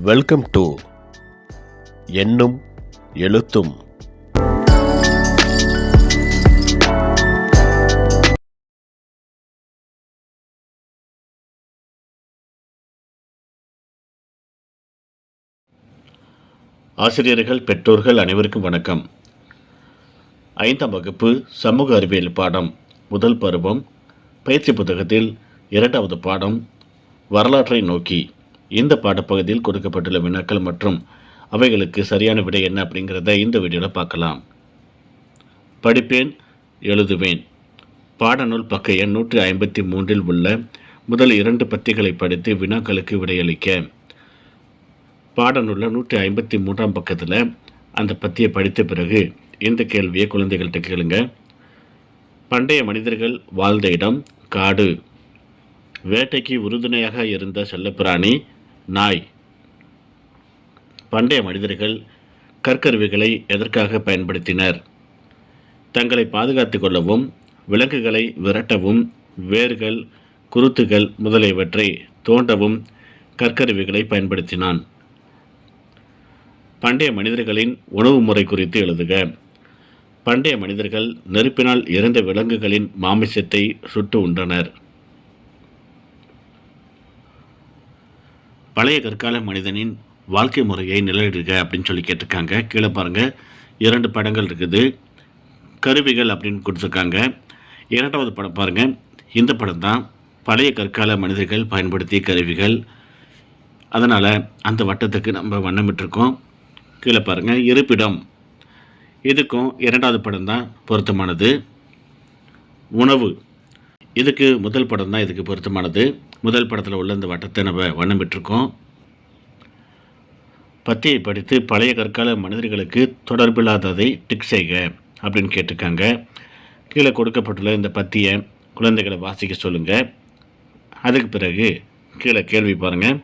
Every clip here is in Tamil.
வெல்கம் டு எண்ணும் எழுத்தும். ஆசிரியர்கள், பெற்றோர்கள் அனைவருக்கும் வணக்கம். 5ஆம் வகுப்பு சமூக அறிவியல் பாடம் முதல் பருவம் பயிற்சி புத்தகத்தில் 2வது பாடம் வரலாற்றை நோக்கி. இந்த பாடப்பகுதியில் கொடுக்கப்பட்டுள்ள வினாக்கள் மற்றும் அவைகளுக்கு சரியான விடை என்ன அப்படிங்கிறத இந்த வீடியோவில் பார்க்கலாம். படிப்பேன், எழுதுவேன். பாடநூல் பக்க எண் 153 உள்ள முதல் 2 பத்திகளை படித்து வினாக்களுக்கு விடையளிக்க. பாடநூலில் 153ஆம் பக்கத்தில் அந்த பத்தியை படித்த பிறகு இந்த கேள்வியை குழந்தைகள்கிட்ட கேளுங்க. பண்டைய மனிதர்கள் வாழ்ந்த இடம் காடு. வேட்டைக்கு உறுதுணையாக இருந்த செல்லப்பிராணி நாய். பண்டைய மனிதர்கள் கற்கருவிகளை எதற்காக பயன்படுத்தினர்? தங்களை பாதுகாத்து கொள்ளவும், விலங்குகளை விரட்டவும், வேர்கள், குருத்துகள் முதலியவற்றை தோண்டவும் கற்கருவிகளை பயன்படுத்தினான். பண்டைய மனிதர்களின் உணவு முறை குறித்து எழுதுக. பண்டைய மனிதர்கள் நெருப்பினால் இறந்த விலங்குகளின் மாமிசத்தை சுட்டு உண்டனர். பழைய கற்கால மனிதனின் வாழ்க்கை முறையை நிழலிடுக அப்படின்னு சொல்லி கேட்டிருக்காங்க. கீழே பாருங்கள், 2 படங்கள் இருக்குது. கருவிகள் அப்படின்னு கொடுத்துருக்காங்க. 2வது படம் பாருங்கள். இந்த படம் தான் பழைய கற்கால மனிதர்கள் பயன்படுத்திய கருவிகள். அதனால் அந்த வட்டத்துக்கு நம்ம வண்ணமிட்டிருக்கோம். கீழே பாருங்கள், இருப்பிடம். இதுக்கும் 2வது படம் தான் பொருத்தமானது. உணவு, இதுக்கு முதல் படம் தான் இதுக்கு பொருத்தமானது. முதல் படத்தில் உள்ள இந்த வட்டத்தை நம்ம வண்ணமிட்டிருக்கோம். பத்தியை படித்து பழைய கற்கால மனிதர்களுக்கு தொடர்பில்லாததை டிக் செய்க அப்படின்னு கேட்டிருக்காங்க. கீழே கொடுக்கப்பட்டுள்ள இந்த பத்தியை குழந்தைகளை வாசிக்க சொல்லுங்கள். அதுக்கு பிறகு கீழே கேள்வி பாருங்கள்.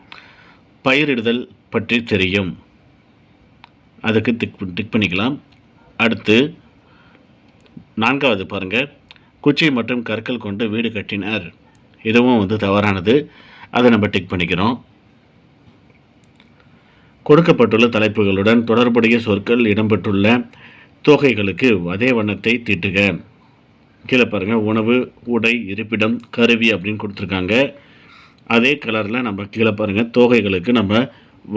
பயிரிடுதல் பற்றி தெரியும். அதுக்கு டிக் பண்ணிக்கலாம். அடுத்து 4வது பாருங்கள். குச்சி மற்றும் கற்கள் கொண்டு வீடு கட்டினார். இதுவும் தவறானது. அதை நம்ம டிக் பண்ணிக்கிறோம். கொடுக்கப்பட்டுள்ள தலைப்புகளுடன் தொடர்புடைய சொற்கள் இடம்பெற்றுள்ள தொகைகளுக்கு அதே வண்ணத்தை தீட்டுக. கீழே பாருங்கள், உணவு, உடை, இருப்பிடம், கருவி அப்படின்னு கொடுத்துருக்காங்க. அதே கலரில் நம்ம கீழே பாருங்கள் தொகைகளுக்கு நம்ம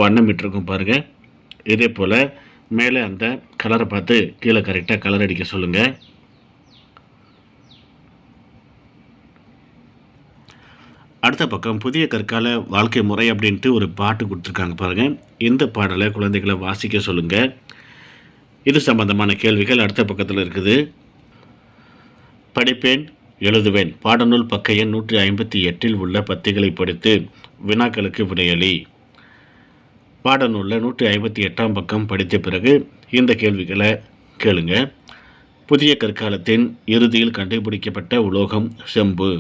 வண்ணமிட்டிருக்கோம் பாருங்கள். இதே போல் மேலே அந்த கலரை பார்த்து கீழே கரெக்டாக கலர் அடிக்க சொல்லுங்கள். அடுத்த பக்கம் புதிய கற்கால வாழ்க்கை முறை அப்படின்ட்டு ஒரு பாட்டு கொடுத்துருக்காங்க பாருங்கள். இந்த பாடலை குழந்தைகளை வாசிக்க சொல்லுங்கள். இது சம்பந்தமான கேள்விகள் அடுத்த பக்கத்தில் இருக்குது. படிப்பேன், எழுதுவேன். பாடநூல் பக்க எண் 158 உள்ள பத்திகளை படித்து வினாக்களுக்கு விடையளி. பாடநூலில் 158ஆம் பக்கம் படித்த பிறகு இந்த கேள்விகளை கேளுங்க. புதிய கற்காலத்தின் இறுதியில் கண்டுபிடிக்கப்பட்ட உலோகம் செம்பு.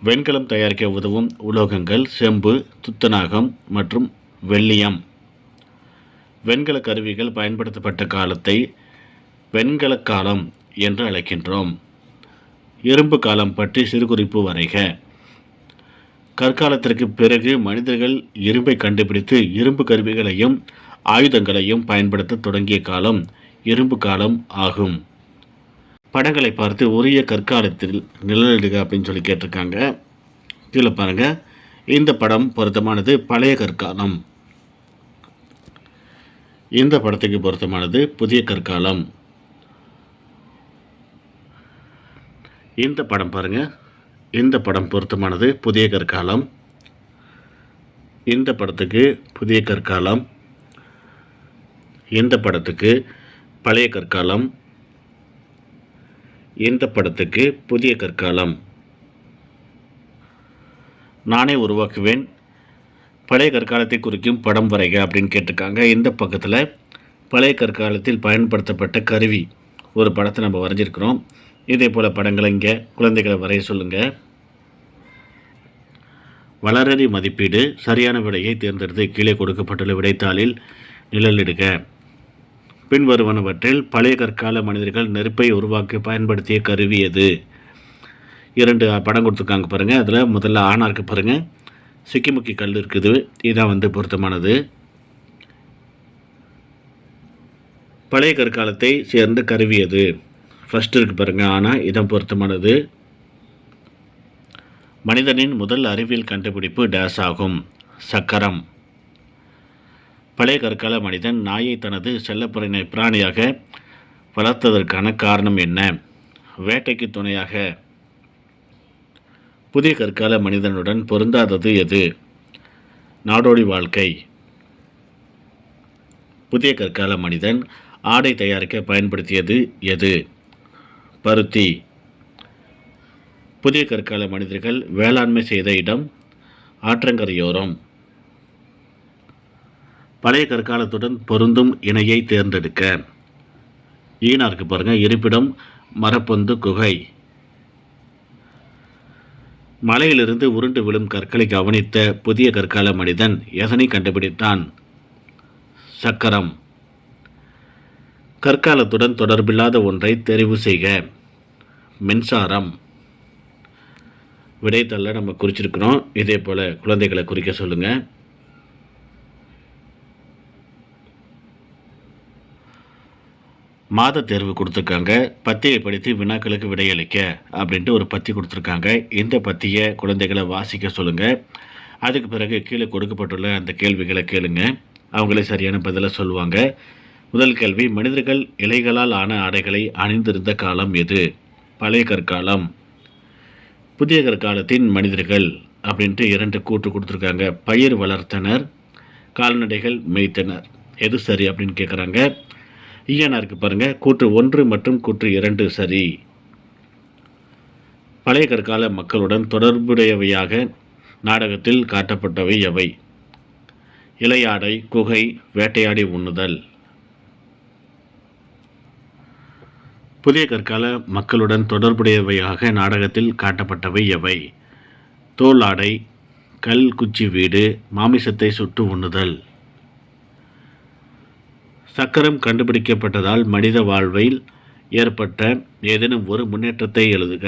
வெண்கலம் தயாரிக்க உதவும் உலோகங்கள் செம்பு, துத்தநாகம் மற்றும் வெள்ளியம். வெண்கல கருவிகள் பயன்படுத்தப்பட்ட காலத்தை வெண்கல காலம் என்று அழைக்கின்றோம். இரும்பு காலம் பற்றி சிறுகுறிப்பு வரைக. கற்காலத்திற்கு பிறகு மனிதர்கள் இரும்பை கண்டுபிடித்து இரும்பு கருவிகளையும் ஆயுதங்களையும் பயன்படுத்த தொடங்கிய காலம் இரும்பு காலம் ஆகும். படங்களை பார்த்து உரிய கற்காலத்தில் நிழலிடுக அப்படின்னு சொல்லி கேட்டிருக்காங்க. கீழே பாருங்கள், இந்த படம் பொருத்தமானது பழைய கற்காலம். இந்த படத்துக்கு பொருத்தமானது புதிய கற்காலம். இந்த படம் பாருங்கள், இந்த படம் பொருத்தமானது புதிய கற்காலம். இந்த படத்துக்கு புதிய கற்காலம். இந்த படத்துக்கு பழைய கற்காலம். இந்த படத்துக்கு புதிய கற்காலம். நானே உருவாக்குவேன். பழைய கற்காலத்தை குறிக்கும் படம் வரைக அப்படின்னு கேட்டிருக்காங்க. இந்த பக்கத்தில் பழைய கற்காலத்தில் பயன்படுத்தப்பட்ட கருவி ஒரு படத்தை நம்ம வரைஞ்சிருக்கிறோம். இதே போல் படங்களை இங்கே குழந்தைகளை வரைய சொல்லுங்கள். வளரறி மதிப்பீடு. சரியான விடையை தேர்ந்தெடுத்து கீழே கொடுக்கப்பட்டுள்ள விடைத்தாளில் நிழலிடுக. பின்வருவனவற்றில் பழைய கற்கால மனிதர்கள் நெருப்பை உருவாக்க பயன்படுத்திய கருவி எது? 2 படம் கொடுத்துருக்காங்க பாருங்கள். அதில் முதல்ல ஆணாக இருக்க பாருங்கள். சிக்கிமுக்கி கல் இருக்குது, இதான் வந்து பொருத்தமானது. பழைய கற்காலத்தை சேர்ந்த கருவி எது? ஃபர்ஸ்ட் இருக்கு பாருங்கள், ஆனால் இதான் பொருத்தமானது. மனிதனின் முதல் அறிவியல் கண்டுபிடிப்பு டேஸ் ஆகும். சக்கரம். பழைய கற்கால மனிதன் நாயை தனது செல்லப்பிராணி பிராணியாக வளர்த்ததற்கான காரணம் என்ன? வேட்டைக்கு துணையாக. புதிய கற்கால மனிதனுடன் பொருந்தாதது எது? நாடோடி வாழ்க்கை. புதிய கற்கால மனிதன் ஆடை தயாரிக்க பயன்படுத்தியது எது? பருத்தி. புதிய கற்கால மனிதர்கள் வேளாண்மை செய்த இடம் ஆற்றங்கரையோரம். பழைய கற்காலத்துடன் பொருந்தும் இணையை தேர்ந்தெடுக்க. ஈனாருக்கு பாருங்கள், இருப்பிடம் மரப்பொந்து குகை. மலையிலிருந்து உருண்டு விழும் கற்களை கவனித்த புதிய கற்கால மனிதன் எதனை கண்டுபிடித்தான்? சக்கரம். கற்காலத்துடன் தொடர்பில்லாத ஒன்றை தெரிவு செய்க. மின்சாரம். விடைத்தள்ள நம்ம குறிச்சிருக்கிறோம். இதே போல் குழந்தைகளை குறிக்க சொல்லுங்கள். மாத தேர்வு கொடுத்துருக்காங்க. பத்தியை படித்து வினாக்களுக்கு விடையளிக்க அப்படின்ட்டு ஒரு பத்தி கொடுத்துருக்காங்க. இந்த பத்தியை குழந்தைகளை வாசிக்க சொல்லுங்கள். அதுக்கு பிறகு கீழே கொடுக்கப்பட்டுள்ள அந்த கேள்விகளை கேளுங்க. அவங்களே சரியான பதிலை சொல்லுவாங்க. முதல் கேள்வி, மனிதர்கள் இலைகளால் ஆன ஆடைகளை அணிந்திருந்த காலம் எது? பழைய கற்காலம். புதிய கற்காலத்தின் மனிதர்கள் அப்படின்ட்டு 2 கூற்று கொடுத்துருக்காங்க. பயிர் வளர்த்தனர், கால்நடைகள் மேய்த்தனர். எது சரி அப்படின்னு கேட்குறாங்க. ஈயனாருக்கு பாருங்கள், கூற்று 1 மற்றும் கூற்று 2 சரி. பழைய கற்கால மக்களுடன் தொடர்புடையவையாக நாடகத்தில் காட்டப்பட்டவை எவை? இலையாடை, குகை, வேட்டையாடி உண்ணுதல். புதிய கற்கால மக்களுடன் தொடர்புடையவையாக நாடகத்தில் காட்டப்பட்டவை எவை? தோல் ஆடை, கல் குச்சி வீடு, மாமிசத்தை சுட்டு உண்ணுதல். சக்கரம் கண்டுபிடிக்கப்பட்டதால் மனித வாழ்வில் ஏற்பட்ட ஏதேனும் ஒரு முன்னேற்றத்தை எழுதுக.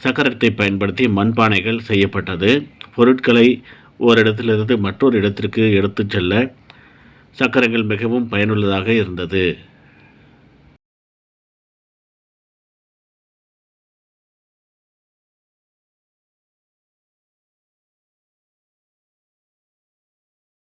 சக்கரத்தை பயன்படுத்தி மண்பானைகள் செய்யப்பட்டது. பொருட்களை ஓரிடத்திலிருந்து மற்றொரு இடத்திற்கு எடுத்துச் செல்ல சக்கரங்கள் மிகவும் பயனுள்ளதாக இருந்தது.